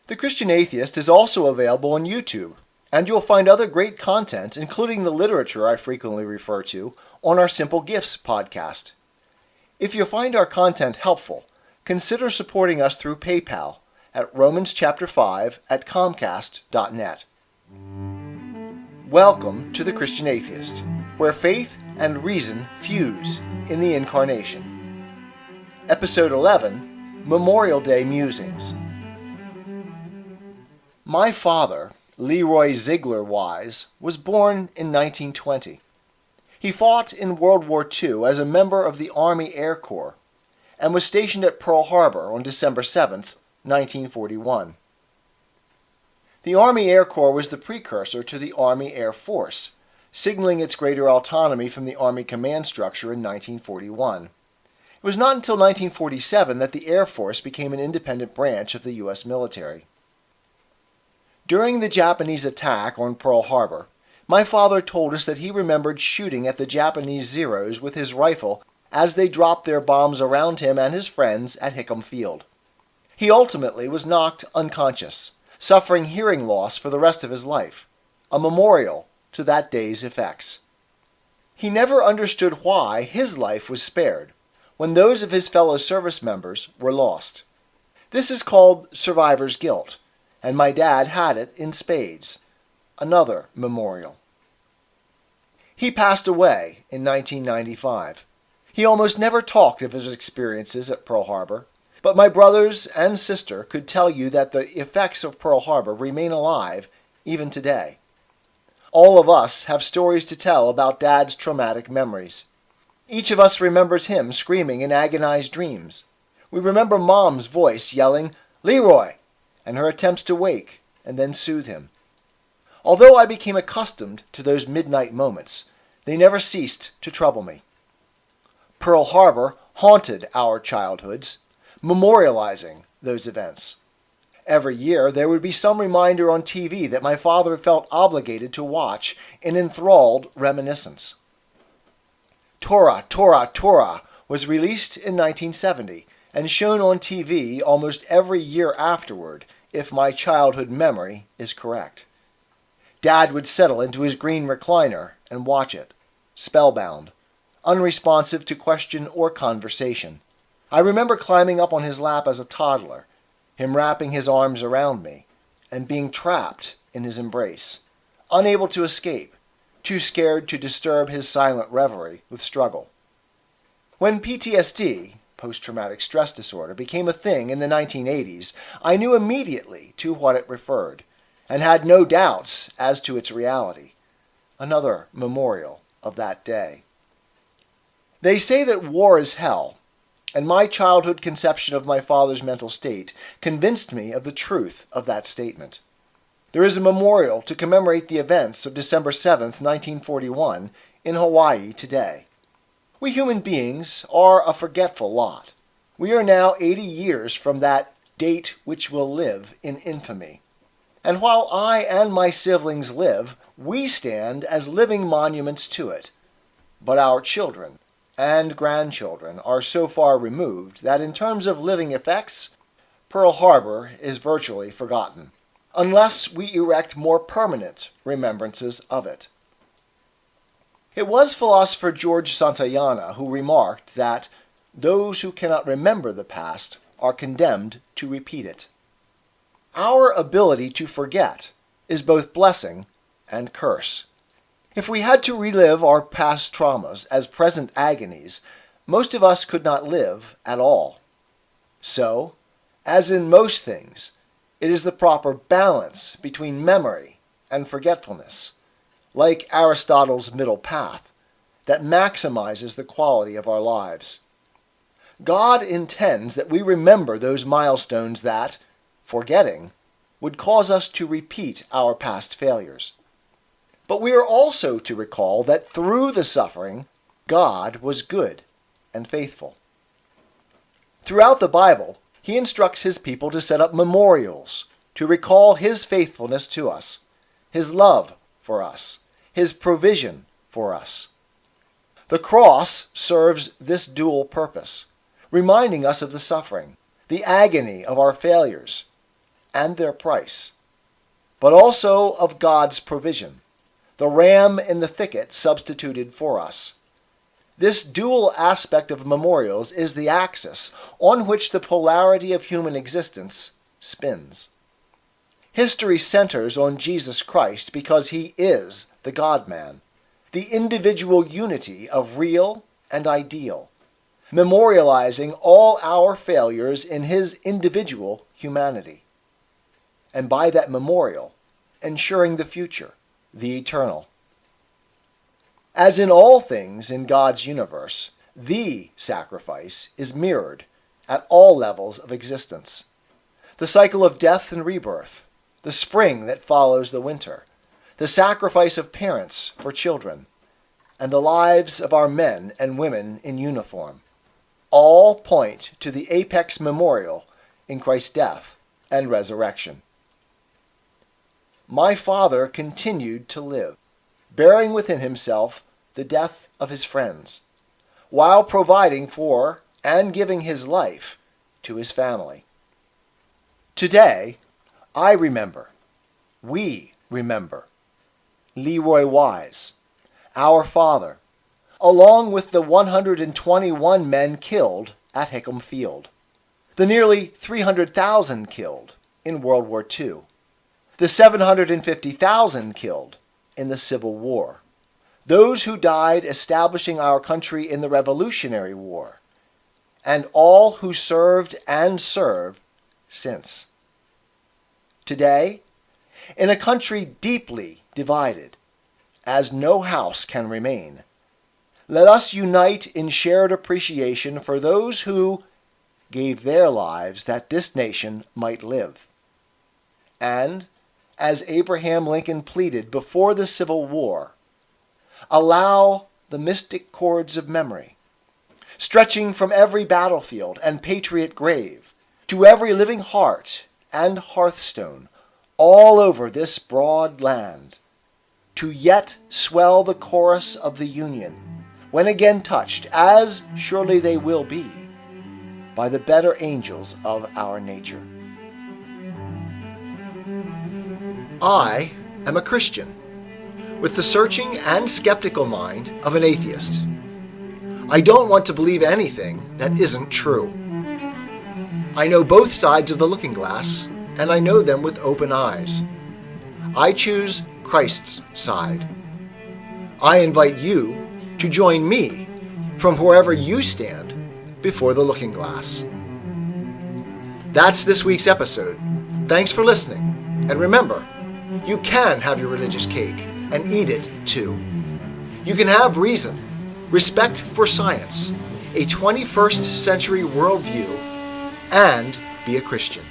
The Christian Atheist is also available on YouTube, and you'll find other great content, including the literature I frequently refer to, on our Simple Gifts podcast. If you find our content helpful, consider supporting us through PayPal at romanschapter5@comcast.net. Welcome to The Christian Atheist, where faith and reason fuse in the incarnation. Episode 11, Memorial Day Musings. My father, Leroy Ziegler Wise, was born in 1920. He fought in World War II as a member of the Army Air Corps and was stationed at Pearl Harbor on December 7, 1941. The Army Air Corps was the precursor to the Army Air Force, signaling its greater autonomy from the Army command structure in 1941. It was not until 1947 that the Air Force became an independent branch of the U.S. military. During the Japanese attack on Pearl Harbor, my father told us that he remembered shooting at the Japanese Zeros with his rifle as they dropped their bombs around him and his friends at Hickam Field. He ultimately was knocked unconscious, suffering hearing loss for the rest of his life, a memorial to that day's effects. He never understood why his life was spared when those of his fellow service members were lost. This is called survivor's guilt, and my dad had it in spades. Another memorial. He passed away in 1995. He almost never talked of his experiences at Pearl Harbor, but my brothers and sister could tell you that the effects of Pearl Harbor remain alive even today. All of us have stories to tell about Dad's traumatic memories. Each of us remembers him screaming in agonized dreams. We remember Mom's voice yelling, "Leroy!" and her attempts to wake and then soothe him. Although I became accustomed to those midnight moments, they never ceased to trouble me. Pearl Harbor haunted our childhoods, memorializing those events. Every year there would be some reminder on TV that my father felt obligated to watch in enthralled reminiscence. Torah, Torah, Torah was released in 1970 and shown on TV almost every year afterward, if my childhood memory is correct. Dad would settle into his green recliner and watch it, spellbound, unresponsive to question or conversation. I remember climbing up on his lap as a toddler, him wrapping his arms around me, and being trapped in his embrace, unable to escape, too scared to disturb his silent reverie with struggle. When PTSD, post-traumatic stress disorder, became a thing in the 1980s, I knew immediately to what it referred, and had no doubts as to its reality. Another memorial of that day. They say that war is hell, and my childhood conception of my father's mental state convinced me of the truth of that statement. There is a memorial to commemorate the events of December 7th, 1941, in Hawaii today. We human beings are a forgetful lot. We are now 80 years from that date which will live in infamy. And while I and my siblings live, we stand as living monuments to it. But our children and grandchildren are so far removed that in terms of living effects, Pearl Harbor is virtually forgotten, unless we erect more permanent remembrances of it. It was philosopher George Santayana who remarked that those who cannot remember the past are condemned to repeat it. Our ability to forget is both blessing and curse. If we had to relive our past traumas as present agonies, most of us could not live at all. So, as in most things, it is the proper balance between memory and forgetfulness, like Aristotle's middle path, that maximizes the quality of our lives. God intends that we remember those milestones that, forgetting, would cause us to repeat our past failures. But we are also to recall that through the suffering, God was good and faithful. Throughout the Bible, He instructs His people to set up memorials to recall His faithfulness to us, His love for us, His provision for us. The cross serves this dual purpose, reminding us of the suffering, the agony of our failures, and their price, but also of God's provision, the ram in the thicket substituted for us. This dual aspect of memorials is the axis on which the polarity of human existence spins. History centers on Jesus Christ because he is the God-man, the individual unity of real and ideal, memorializing all our failures in his individual humanity, and by that memorial, ensuring the future, the eternal. As in all things in God's universe, the sacrifice is mirrored at all levels of existence. The cycle of death and rebirth, the spring that follows the winter, the sacrifice of parents for children, and the lives of our men and women in uniform, all point to the apex memorial in Christ's death and resurrection. My father continued to live, bearing within himself the death of his friends, while providing for and giving his life to his family. Today, I remember, we remember, Leroy Wise, our father, along with the 121 men killed at Hickam Field, the nearly 300,000 killed in World War II, the 750,000 killed in the Civil War, those who died establishing our country in the Revolutionary War, and all who served and serve since. Today, in a country deeply divided, as no house can remain, let us unite in shared appreciation for those who gave their lives that this nation might live. And, as Abraham Lincoln pleaded before the Civil War, allow the mystic cords of memory, stretching from every battlefield and patriot grave to every living heart and hearthstone all over this broad land, to yet swell the chorus of the Union, when again touched, as surely they will be, by the better angels of our nature. I am a Christian, with the searching and skeptical mind of an atheist. I don't want to believe anything that isn't true. I know both sides of the looking glass, and I know them with open eyes. I choose Christ's side. I invite you to join me from wherever you stand before the looking glass. That's this week's episode. Thanks for listening, and remember, you can have your religious cake and eat it too. You can have reason, respect for science, a 21st century worldview, and be a Christian.